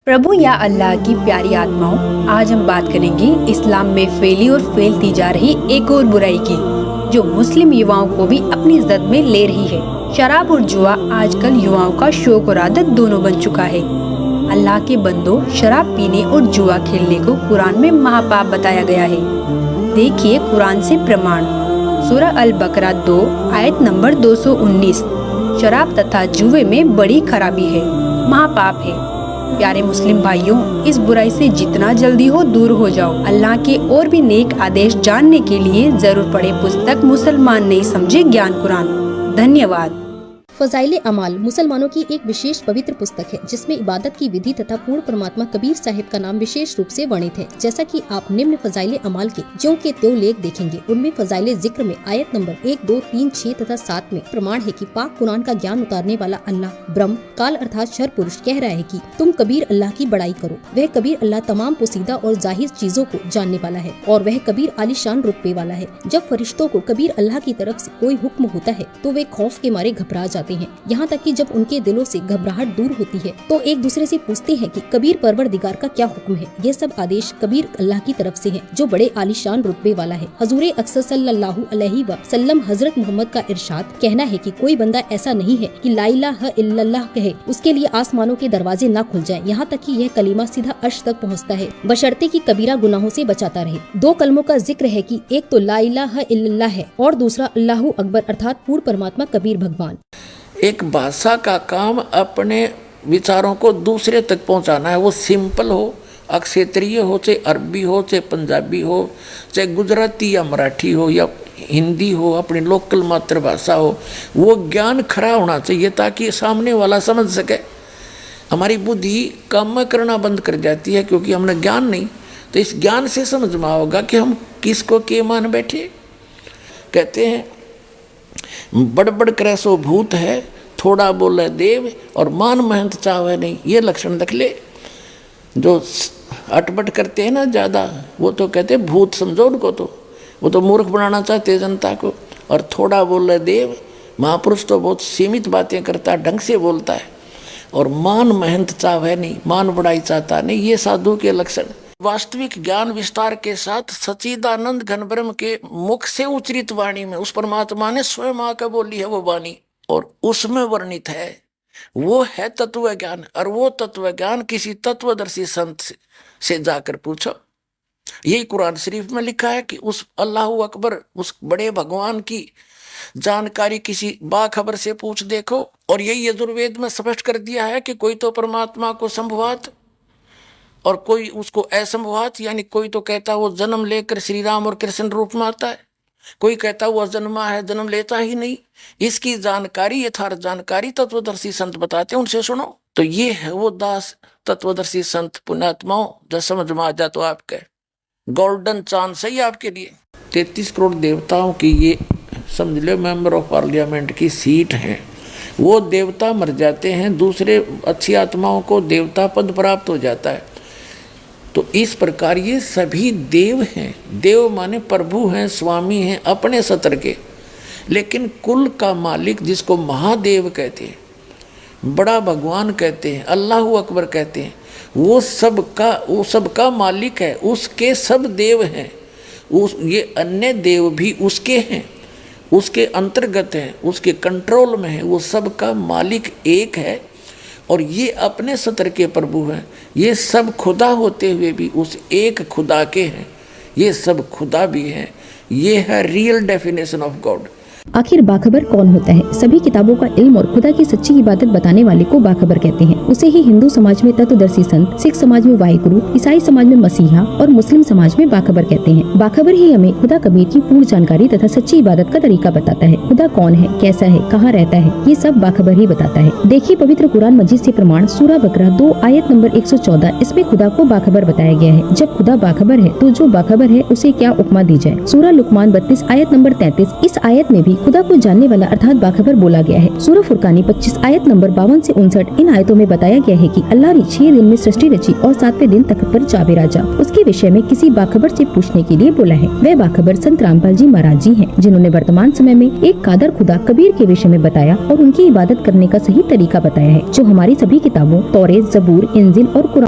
प्रभु या अल्लाह की प्यारी आत्माओं, आज हम बात करेंगे इस्लाम में फैली और फैलती जा रही एक और बुराई की, जो मुस्लिम युवाओं को भी अपनी इज्जत में ले रही है। शराब और जुआ आजकल युवाओं का शौक और आदत दोनों बन चुका है। अल्लाह के बंदों, शराब पीने और जुआ खेलने को कुरान में महापाप बताया गया है। देखिए कुरान से प्रमाण। सूरह अल बकरा 2 आयत नंबर 219। शराब तथा जुए में बड़ी खराबी है, महापाप है। प्यारे मुस्लिम भाइयों, इस बुराई से जितना जल्दी हो दूर हो जाओ। अल्लाह के और भी नेक आदेश जानने के लिए जरूर पढ़े पुस्तक मुसलमान नहीं समझे ज्ञान कुरान। धन्यवाद। फजाइले अमाल मुसलमानों की एक विशेष पवित्र पुस्तक है, जिसमें इबादत की विधि तथा पूर्ण परमात्मा कबीर साहिब का नाम विशेष रूप से वर्णित है। जैसा कि आप निम्न फजाइले अमाल के ज्यों के त्यों लेख देखेंगे, उनमें फजाइले जिक्र में आयत नंबर 1, 2, 3, 6 तथा 7 में प्रमाण है कि पाक कुरान का ज्ञान उतारने वाला अल्लाह ब्रह्म काल अर्थात शर पुरुष कह रहा है कि तुम कबीर अल्लाह की बड़ाई करो। वह कबीर अल्लाह तमाम पोसीदा और जाहिर चीजों को जानने वाला है और वह कबीर आलीशान रुतबे वाला है। जब फरिश्तों को कबीर अल्लाह की तरफ से कोई हुक्म होता है तो वे खौफ के मारे घबरा जाते हैं। यहाँ तक कि जब उनके दिलों से घबराहट दूर होती है तो एक दूसरे से पूछते हैं कि कबीर परवरदिगार का क्या हुक्म है। यह सब आदेश कबीर अल्लाह की तरफ से है, जो बड़े आलीशान रुतबे वाला है। हजूरे अक्सर सल्लल्लाहु अलैहि वसल्लम हजरत मोहम्मद का इरशाद कहना है कि कोई बंदा ऐसा नहीं है कि ला इलाहा इल्लल्लाह कहे उसके लिए आसमानों के दरवाजे न खुल जाए, यहाँ तक कि यह कलीमा सीधा अर्श तक पहुँचता है, बशर्ते की कबीरा गुनाहों से बचाता रहे। 2 कलमों का जिक्र है कि एक तो ला इलाहा इल्लल्लाह है और दूसरा अल्लाहु अकबर अर्थात पूर्ण परमात्मा कबीर भगवान। एक भाषा का काम अपने विचारों को दूसरे तक पहुंचाना है। वो सिंपल हो, क्षेत्रीय हो, चाहे अरबी हो, चाहे पंजाबी हो, चाहे गुजराती या मराठी हो या हिंदी हो, अपनी लोकल मातृभाषा हो, वो ज्ञान खरा होना चाहिए ताकि सामने वाला समझ सके। हमारी बुद्धि काम करना बंद कर जाती है क्योंकि हमने ज्ञान नहीं। तो इस ज्ञान से समझ में आओगा कि हम किसको के मान बैठे। कहते हैं बड़ करे सो भूत है, थोड़ा बोले देव और मान महंत चावे नहीं। ये लक्षण रख ले। जो अटपट करते हैं ना ज़्यादा, वो तो कहते भूत समझो उनको, तो वो तो मूर्ख बनाना चाहते हैं जनता को। और थोड़ा बोले देव, महापुरुष तो बहुत सीमित बातें करता है, ढंग से बोलता है। और मान महंत चावे नहीं, मान बढ़ाई चाहता नहीं, ये साधु के लक्षण। वास्तविक ज्ञान विस्तार के साथ सच्चिदानंद घन ब्रह्म के मुख से उच्चरित वाणी में उस परमात्मा ने स्वयं आकर बोली है वो वाणी, और उसमें वर्णित है वो है तत्व ज्ञान। और वो तत्व ज्ञान किसी तत्वदर्शी संत से जाकर पूछो। यही कुरान शरीफ में लिखा है कि उस अल्लाह अकबर, उस बड़े भगवान की जानकारी किसी बाखबर से पूछ देखो। और यही यजुर्वेद में स्पष्ट कर दिया है कि कोई तो परमात्मा को संभवात और कोई उसको असंभवात, यानी कोई तो कहता है वो जन्म लेकर श्री राम और कृष्ण रूप में आता है, कोई कहता है वो अजन्मा है, जन्म लेता ही नहीं। इसकी जानकारी, यथार्थ जानकारी तत्वदर्शी संत बताते हैं, उनसे सुनो। तो ये है वो दास तत्वदर्शी संत पुण्यात्माओं, जो समझ में आ जा तो आपके गोल्डन चांस है आपके लिए। 33 करोड़ देवताओं की ये समझ लो मेंबर ऑफ पार्लियामेंट की सीट है। वो देवता मर जाते हैं, दूसरे अच्छी आत्माओं को देवता पद प्राप्त हो जाता है। तो इस प्रकार ये सभी देव हैं। देव माने प्रभु हैं, स्वामी हैं अपने सत्र के। लेकिन कुल का मालिक जिसको महादेव कहते हैं, बड़ा भगवान कहते हैं, अल्लाह अकबर कहते हैं, वो सबका मालिक है, उसके सब देव हैं। ये अन्य देव भी उसके हैं, उसके अंतर्गत हैं, उसके कंट्रोल में है। वो सबका मालिक एक है और ये अपने सत्र के प्रभु हैं। ये सब खुदा होते हुए भी उस एक खुदा के हैं। ये सब खुदा भी हैं। ये है रियल डेफिनेशन ऑफ गॉड। आखिर बाखबर कौन होता है? सभी किताबों का इल्म और खुदा की सच्ची इबादत बताने वाले को बाखबर कहते हैं। उसे ही हिंदू समाज में तत्वदर्शी संत, सिख समाज में वाहिगुरु, ईसाई समाज में मसीहा और मुस्लिम समाज में बाखबर कहते हैं। बाखबर ही हमें खुदा कबीर की पूर्ण जानकारी तथा सच्ची इबादत का तरीका बताता है। खुदा कौन है, कैसा है, कहाँ रहता है, ये सब बाखबर ही बताता है। देखिए पवित्र कुरान मजीद से प्रमाण सूरह बकरा 2 आयत नंबर 114। इसमें खुदा को बाखबर बताया गया है। जब खुदा बाखबर है तो जो बाखबर है उसे क्या उपमा दी जाए। सूरह लुकमान 32 आयत नंबर 33। इस आयत में भी खुदा को जानने वाला अर्थात बाखबर बोला गया है। सूरह फुरकानी 25 आयत नंबर 52 से 59। इन आयतों में बताया गया है कि अल्लाह ने 6 दिन में सृष्टि रची और 7वें दिन तख्त पर जा बिराजा। उसके विषय में किसी बाखबर से पूछने के लिए बोला है। वह बाखबर संत रामपाल जी महाराज जी हैं, जिन्होंने वर्तमान समय में एक कादर खुदा कबीर के विषय में बताया और उनकी इबादत करने का सही तरीका बताया है, जो हमारी सभी किताबों तौरेत, जबूर, इंजिल और कुरान